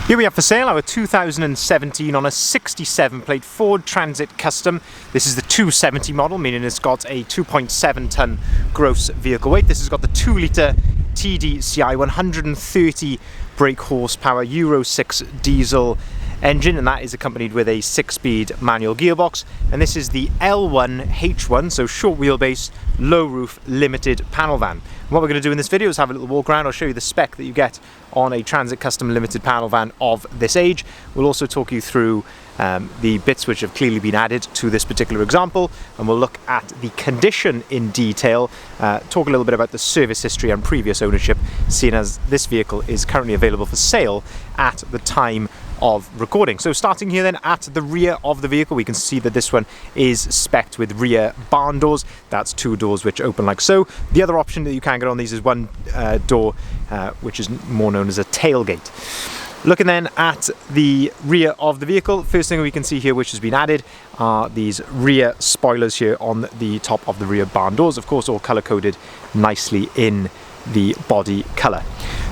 Here we have for sale our 2017 on a 67 plate Ford Transit Custom. This is the 270 model, meaning it's got a 2.7 tonne gross vehicle weight. This has got the 2 litre TDCI 130 brake horsepower Euro 6 diesel engine, and that is accompanied with a 6-speed manual gearbox. And this is the L1H1, so short wheelbase, low roof, limited panel van. And what we're going to do in this video is have a little walk around. I'll show you the spec that you get on a Transit Custom limited panel van of this age. We'll also talk you through the bits which have clearly been added to this particular example, and we'll look at the condition in detail, talk a little bit about the service history and previous ownership, seeing as this vehicle is currently available for sale at the time of recording. So starting here then at the rear of the vehicle, we can see that this one is spec'd with rear barn doors. That's 2 doors which open like so. The other option that you can get on these is one door which is more known as a tailgate. Looking then at the rear of the vehicle, first thing we can see here which has been added are these rear spoilers here on the top of the rear barn doors, of course all colour coded nicely in the body colour.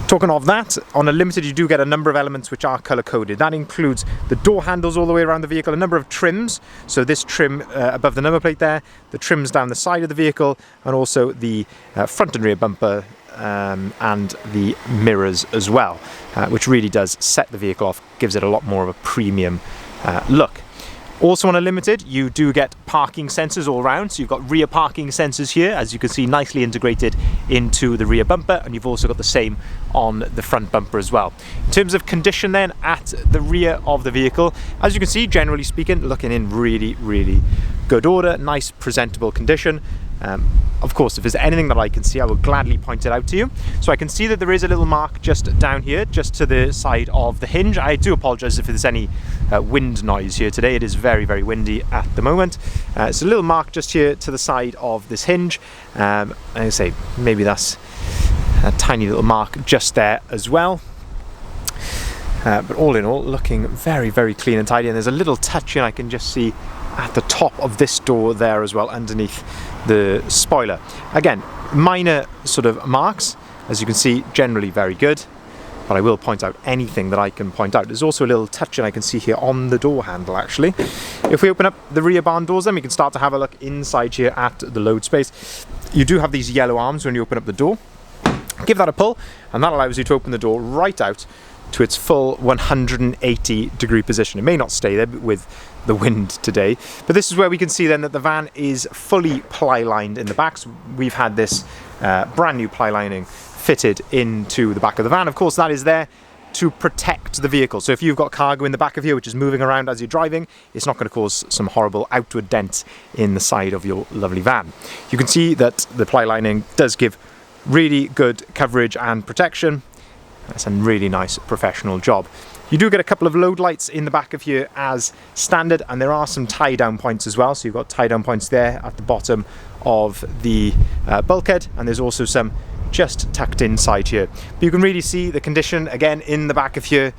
Talking of that, on a limited you do get a number of elements which are colour coded. That includes the door handles all the way around the vehicle, a number of trims, so this trim above the number plate there, the trims down the side of the vehicle, and also the front and rear bumper and the mirrors as well, which really does set the vehicle off, gives it a lot more of a premium look. Also on a limited, you do get parking sensors all around, so you've got rear parking sensors here, as you can see, nicely integrated into the rear bumper, and you've also got the same on the front bumper as well. In terms of condition then, at the rear of the vehicle, as you can see, generally speaking, looking in really good order, nice presentable condition. Of course, if there's anything that I can see, I will gladly point it out to you. So I can see that there is a little mark just down here, just to the side of the hinge. I do apologise if there's any wind noise here today. It is very windy at the moment. It's a little mark just here to the side of this hinge. I say maybe that's a tiny little mark just there as well. But all in all, looking very clean and tidy. And there's a little touch in I can just see at the top of this door there as well, underneath the spoiler. Again, minor sort of marks, as you can see, generally very good, but I will point out anything that I can point out. There's also a little touch in I can see here on the door handle actually. If we open up the rear barn doors, then we can start to have a look inside here at the load space. You do have these yellow arms when you open up the door. Give that a pull, and that allows you to open the door right out to its full 180-degree position. It may not stay there with the wind today, but this is where we can see then that the van is fully ply lined in the back. So we've had this brand new ply lining fitted into the back of the van. Of course, that is there to protect the vehicle. So if you've got cargo in the back of here which is moving around as you're driving, it's not going to cause some horrible outward dents in the side of your lovely van. You can see that the ply lining does give really good coverage and protection. That's a really nice professional job. You do get a couple of load lights in the back of here as standard, and there are some tie down points as well. So you've got tie down points there at the bottom of the bulkhead, and there's also some just tucked inside here. But you can really see the condition again in the back of here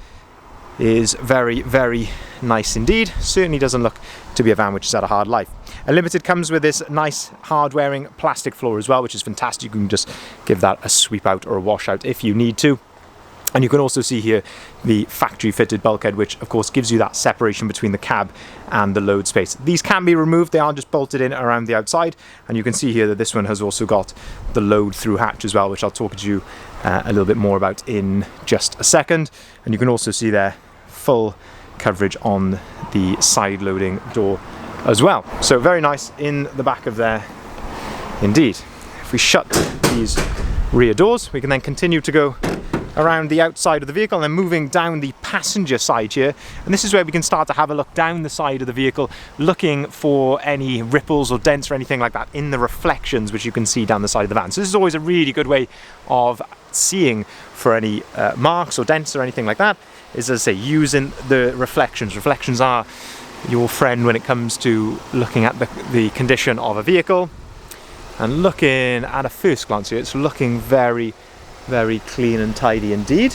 is very nice indeed. Certainly doesn't look to be a van which has had a hard life. A limited comes with this nice hard wearing plastic floor as well, which is fantastic. You can just give that a sweep out or a wash out if you need to. And you can also see here the factory fitted bulkhead, which of course gives you that separation between the cab and the load space. These can be removed, they are just bolted in around the outside, and you can see here that this one has also got the load through hatch as well, which I'll talk to you a little bit more about in just a second. And you can also see there full coverage on the side loading door as well. So very nice in the back of there indeed. If we shut these rear doors, we can then continue to go around the outside of the vehicle and then moving down the passenger side here, and this is where we can start to have a look down the side of the vehicle, looking for any ripples or dents or anything like that in the reflections which you can see down the side of the van. So this is always a really good way of seeing for any marks or dents or anything like that, is, as I say, using the reflections. Reflections are your friend when it comes to looking at the condition of a vehicle. And looking at a first glance here, it's looking very clean and tidy indeed.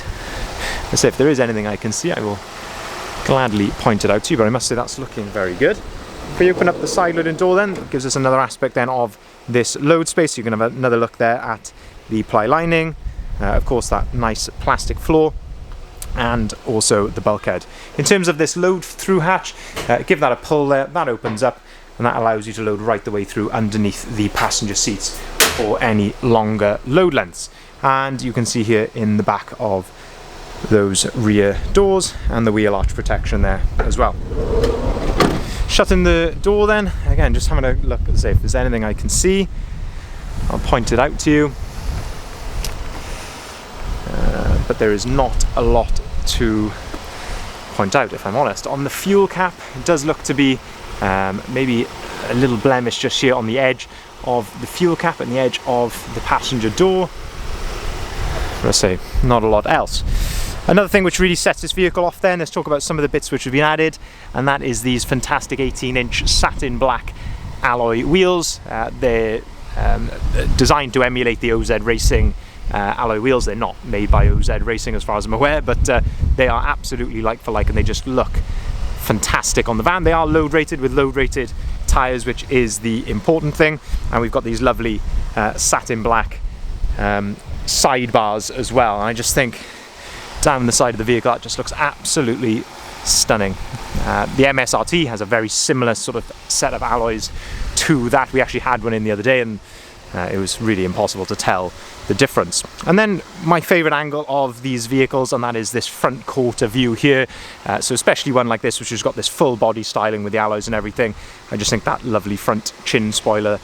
As if there is anything I can see, I will gladly point it out to you, but I must say that's looking very good. If we open up the side loading door then, it gives us another aspect then of this load space. You can have another look there at the ply lining, of course that nice plastic floor. and also the bulkhead. In terms of this load through hatch, give that a pull there, that opens up, and that allows you to load right the way through underneath the passenger seats for any longer load lengths. And you can see here in the back of those rear doors and the wheel arch protection there as well. Shutting the door then, again just having a look to see if there's anything I can see. I'll point it out to you. But there is not a lot to point out, if I'm honest. On the fuel cap, it does look to be maybe a little blemish just here on the edge of the fuel cap and the edge of the passenger door. Let's say not a lot else. Another thing which really sets this vehicle off then, let's talk about some of the bits which have been added, and that is these fantastic 18-inch satin black alloy wheels. They're designed to emulate the OZ Racing alloy wheels. They're not made by OZ Racing as far as I'm aware, but they are absolutely like for like, and they just look fantastic on the van. They are load rated with load rated tyres, which is the important thing, and we've got these lovely satin black sidebars as well, and I just think down the side of the vehicle that just looks absolutely stunning. The MSRT has a very similar sort of set of alloys to that. We actually had one in the other day, and it was really impossible to tell the difference. And then my favourite angle of these vehicles, and that is this front quarter view here. So especially one like this, which has got this full body styling with the alloys and everything. I just think that lovely front chin spoiler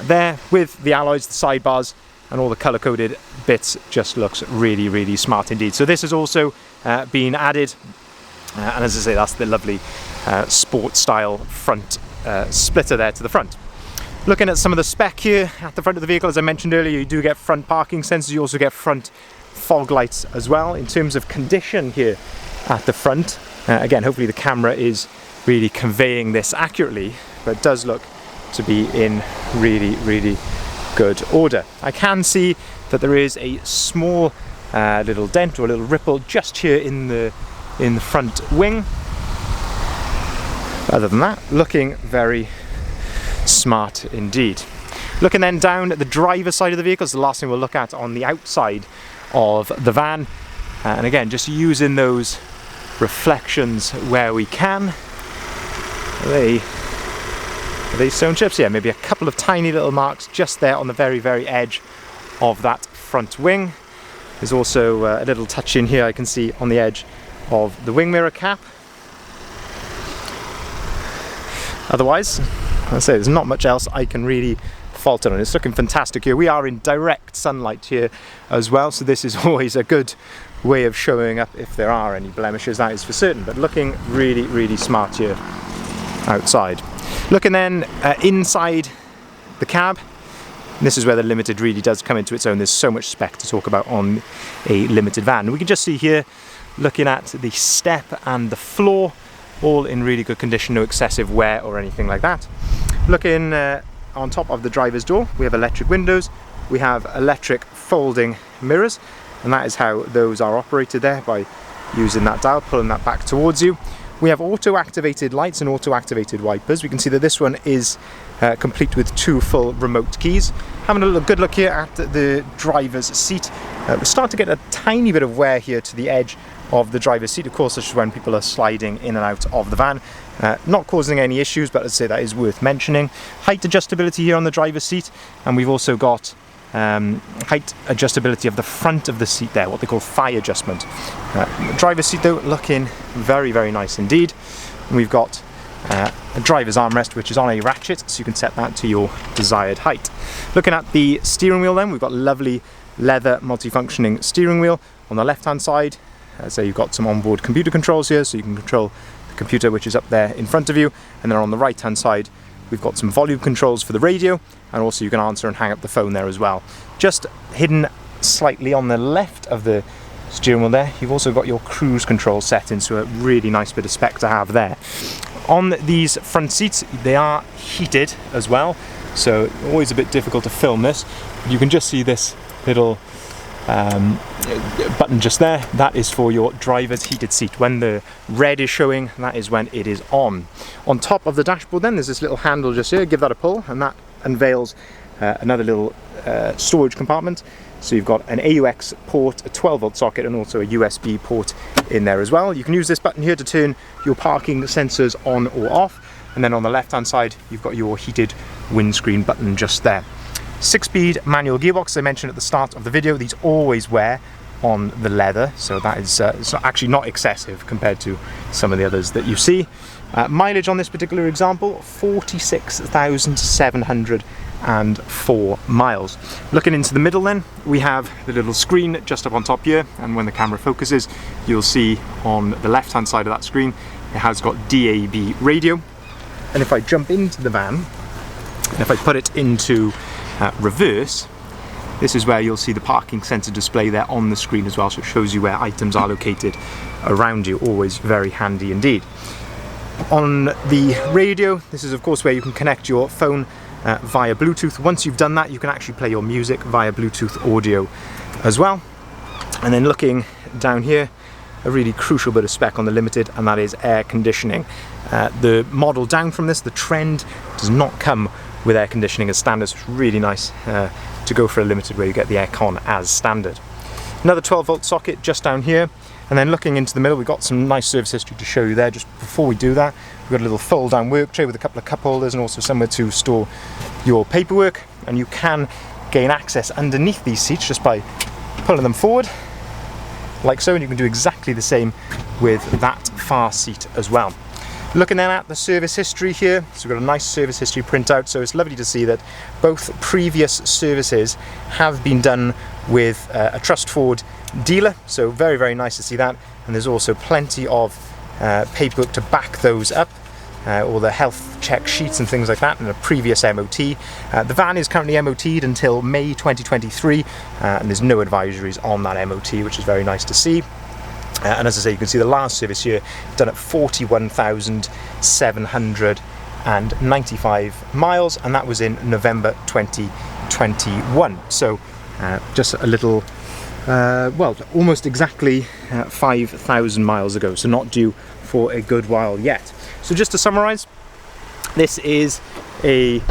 there with the alloys, the sidebars, and all the colour-coded bits just looks really, really smart indeed. So this has also been added, and as I say, that's the lovely sport style front splitter there to the front. Looking at some of the spec here at the front of the vehicle, as I mentioned earlier, you do get front parking sensors, you also get front fog lights as well. In terms of condition here at the front, again, hopefully the camera is really conveying this accurately, but it does look to be in really, really good order. I can see that there is a small little dent or a little ripple just here in the front wing. Other than that, looking very smart indeed. Looking then down at the driver's side of the vehicle is the last thing we'll look at on the outside of the van, and again just using those reflections where we can. Are they stone chips? Yeah, maybe a couple of tiny little marks just there on the very, very edge of that front wing. There's also a little touch in here I can see on the edge of the wing mirror cap. Otherwise, I say there's not much else I can really fault it on. It's looking fantastic here. We are in direct sunlight here as well, so this is always a good way of showing up if there are any blemishes, that is for certain, but looking really, really smart here outside. Looking then inside the cab, this is where the Limited really does come into its own. There's so much spec to talk about on a Limited van. We can just see here, looking at the step and the floor, all in really good condition, no excessive wear or anything like that. Looking on top of the driver's door, we have electric windows, we have electric folding mirrors, and that is how those are operated there, by using that dial, pulling that back towards you. We have auto-activated lights and auto-activated wipers. We can see that this one is complete with 2 full remote keys. Having a good look here at the driver's seat, we're starting to get a tiny bit of wear here to the edge of the driver's seat. Of course, this is when people are sliding in and out of the van. Not causing any issues, but I'd say that is worth mentioning. Height adjustability here on the driver's seat, and we've also got height adjustability of the front of the seat there, what they call thigh adjustment. The driver's seat though, looking very, very nice indeed. And we've got a driver's armrest which is on a ratchet, so you can set that to your desired height. Looking at the steering wheel then, we've got lovely leather multifunctioning steering wheel. On the left hand side, so you've got some onboard computer controls here, so you can control the computer which is up there in front of you, and then on the right hand side we've got some volume controls for the radio, and also you can answer and hang up the phone there as well. Just hidden slightly on the left of the steering wheel there, you've also got your cruise control settings, so a really nice bit of spec to have there. On these front seats, they are heated as well, so always a bit difficult to film this. You can just see this little button just there. That is for your driver's heated seat. When the red is showing, that is when it is on. On top of the dashboard then, there's this little handle just here. Give that a pull and that unveils another little storage compartment. So you've got an AUX port, a 12-volt socket, and also a USB port in there as well. You can use this button here to turn your parking sensors on or off. And then on the left-hand side, you've got your heated windscreen button just there. 6-speed manual gearbox, as I mentioned at the start of the video. These always wear on the leather, so that is it's actually not excessive compared to some of the others that you see. Mileage on this particular example, 46,704 miles. Looking into the middle then, we have the little screen just up on top here, and when the camera focuses, you'll see on the left-hand side of that screen, it has got DAB radio. And if I jump into the van, and if I put it into reverse, this is where you'll see the parking sensor display there on the screen as well, so it shows you where items are located around you. Always very handy indeed. On the radio, this is of course where you can connect your phone via Bluetooth. Once you've done that, you can actually play your music via Bluetooth audio as well. And then looking down here, a really crucial bit of spec on the Limited, and that is air conditioning. The model down from this, the Trend, does not come with air conditioning as standard, so it's really nice to go for a Limited where you get the aircon as standard. Another 12-volt socket just down here, and then looking into the middle, we've got some nice service history to show you there. Just before we do that, we've got a little fold-down work tray with a couple of cup holders and also somewhere to store your paperwork, and you can gain access underneath these seats just by pulling them forward like so, and you can do exactly the same with that far seat as well. Looking then at the service history here, so we've got a nice service history printout, so it's lovely to see that both previous services have been done with a Trust Ford dealer, so very, very nice to see that. And there's also plenty of paperwork to back those up, all the health check sheets and things like that, and a previous MOT. The van is currently MOT'd until May 2023, and there's no advisories on that MOT, which is very nice to see. And as I say, you can see the last service here done at 41,795 miles, and that was in November 2021. So just a little, well, almost exactly 5,000 miles ago, so not due for a good while yet. So just to summarize, this is a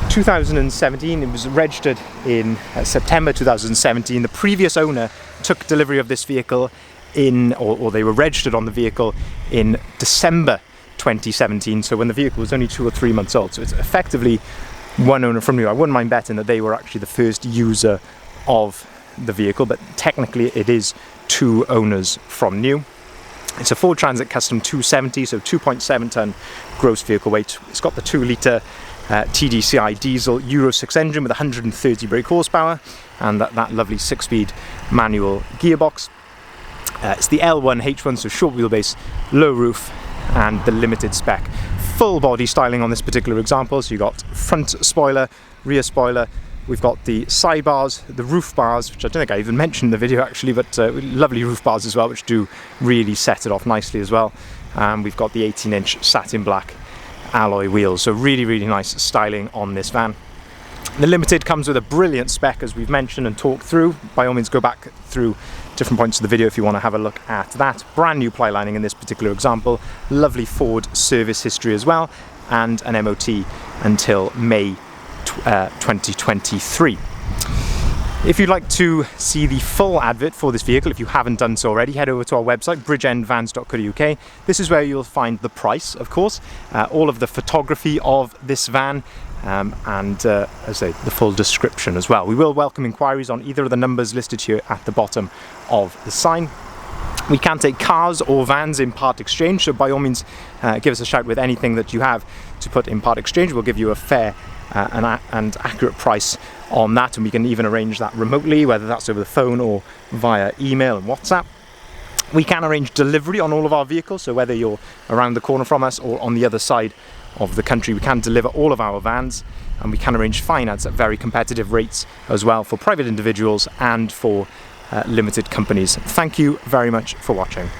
2017, it was registered in September 2017. The previous owner took delivery of this vehicle in, or they were registered on the vehicle in December 2017, so when the vehicle was only 2 or 3 months old. So it's effectively one owner from new. I wouldn't mind betting that they were actually the first user of the vehicle, but technically it is 2 owners from new. It's a Ford Transit Custom 270, so 2.7 ton gross vehicle weight. It's got the 2-litre TDCI diesel Euro 6 engine with 130 brake horsepower and that lovely 6-speed manual gearbox. It's the L1H1, so short wheelbase, low roof, and the Limited spec. Full body styling on this particular example, so you've got front spoiler, rear spoiler, we've got the side bars, the roof bars, which I don't think I even mentioned in the video actually, but lovely roof bars as well, which do really set it off nicely as well. We've got the 18-inch satin black alloy wheels, so really, really nice styling on this van. The Limited comes with a brilliant spec, as we've mentioned and talked through. By all means, go back through different points of the video if you want to have a look at that. Brand new ply lining in this particular example, lovely Ford service history as well, and an MOT until May 2023. If you'd like to see the full advert for this vehicle, if you haven't done so already, head over to our website, bridgeendvans.co.uk. This is where you'll find the price, of course, all of the photography of this van, and as I say, the full description as well. We will welcome inquiries on either of the numbers listed here at the bottom of the sign. We can take cars or vans in part exchange, so by all means give us a shout with anything that you have to put in part exchange. We'll give you a fair and accurate price on that, and we can even arrange that remotely, whether that's over the phone or via email and WhatsApp. We can arrange delivery on all of our vehicles, so whether you're around the corner from us or on the other side of the country, we can deliver all of our vans, and we can arrange finance at very competitive rates as well for private individuals and for limited companies. Thank you very much for watching.